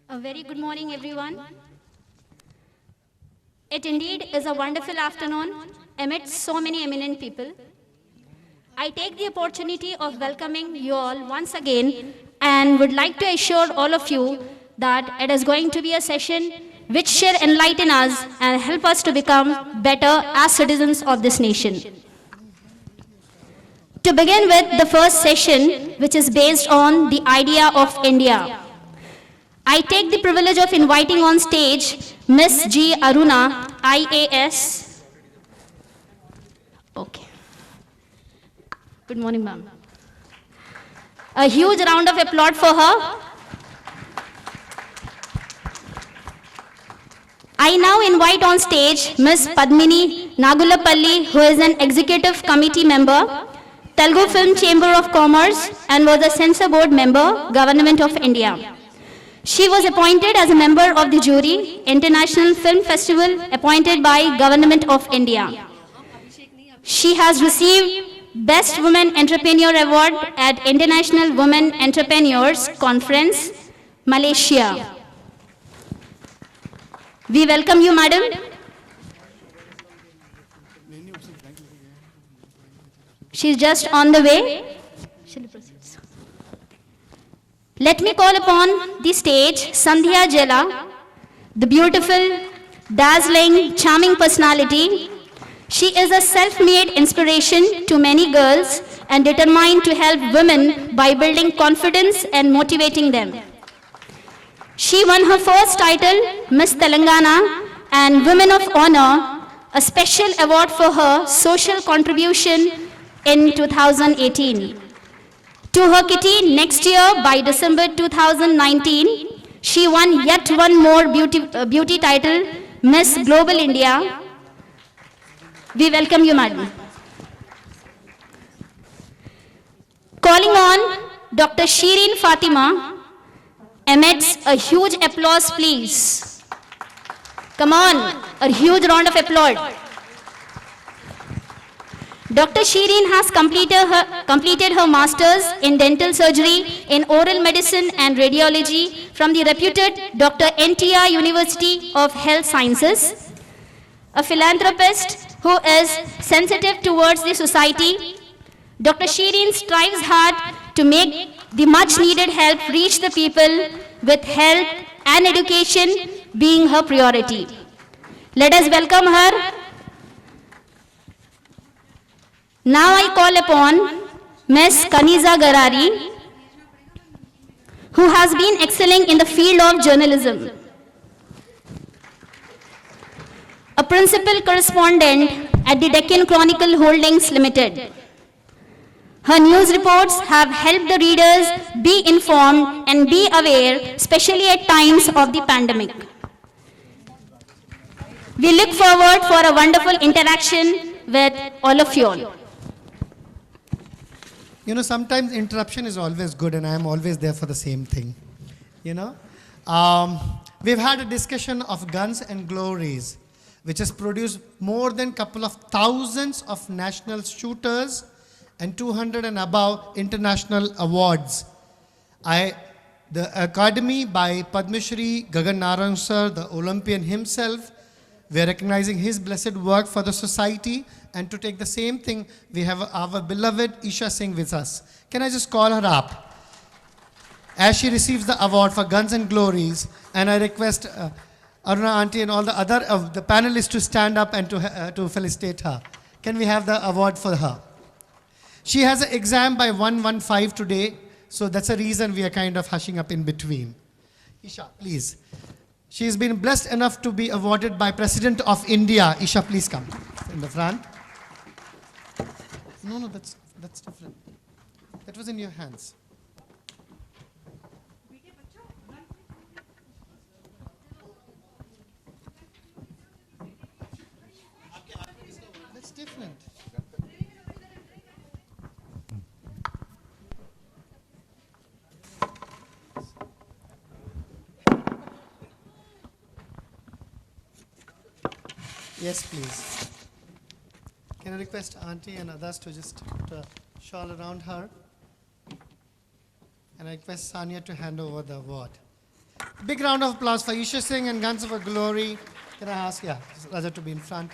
A very good morning, everyone. It indeed is a wonderful afternoon amidst so many eminent people. I take the opportunity of welcoming you all once again and would like to assure all of you that it is going to be a session which shall enlighten us and help us to become better as citizens of this nation. To begin with the first session, which is based on the idea of India, I take the privilege of inviting on stage Miss G. Aruna, IAS. Okay. Good morning, ma'am. A huge round of applause for her. I now invite on stage Miss Padmini Nagulapalli, who is an executive committee member, Telugu Film Chamber of Commerce, and was a censor board member, Government of India. She was appointed as a member of the jury, International Film Festival, appointed by Government of India. She has received Best Women Entrepreneur Award at International Women Entrepreneurs Conference, Malaysia. We welcome you, madam. She's just on the way. Let me call upon the stage Sandhya Jela, the beautiful, dazzling, charming personality. She is a self-made inspiration to many girls and determined to help women by building confidence and motivating them. She won her first title, Miss Telangana, and Women of Honor, a special award for her social contribution in 2018. To her kitty, next year, by December 2019, she won yet one more beauty title, Miss Global India. We welcome you, madam. Calling on Dr. Shireen Fatima, amidst a huge applause, please. Come on, a huge round of applause. Dr. Shireen has completed her master's in dental surgery in oral medicine and radiology from the reputed Dr. NTR University of Health Sciences. A philanthropist who is sensitive towards the society, Dr. Shireen strives hard to make the much needed help reach the people, with health and education being her priority. Let us welcome her. Now I call upon Ms. Kaniza Garari, who has been excelling in the field of journalism. A principal correspondent at the Deccan Chronicle Holdings Limited. Her news reports have helped the readers be informed and be aware, especially at times of the pandemic. We look forward for a wonderful interaction with all of you all. You know, sometimes interruption is always good, and I am always there for the same thing. You know, we've had a discussion of Guns and Glories, which has produced more than a couple of thousands of national shooters and 200 and above international awards. The Academy by Padma Shri Gagan Narang sir, the Olympian himself, we are recognizing his blessed work for the society. And to take the same thing, we have our beloved Isha Singh with us. Can I just call her up? As she receives the award for Guns and Glories, and I request Aruna Auntie and all the other the panelists to stand up and to felicitate her. Can we have the award for her? She has an exam by 1:15 today, so that's a reason we are kind of hushing up in between. Isha, please. She has been blessed enough to be awarded by President of India. Isha, please come in the front. No, that's different. That was in your hands. That's different. Yes, please. Can I request Auntie and others to just put a shawl around her? And I request Sania to hand over the award. Big round of applause for Isha Singh and Guns of Glory. Can I ask, Raja to be in front?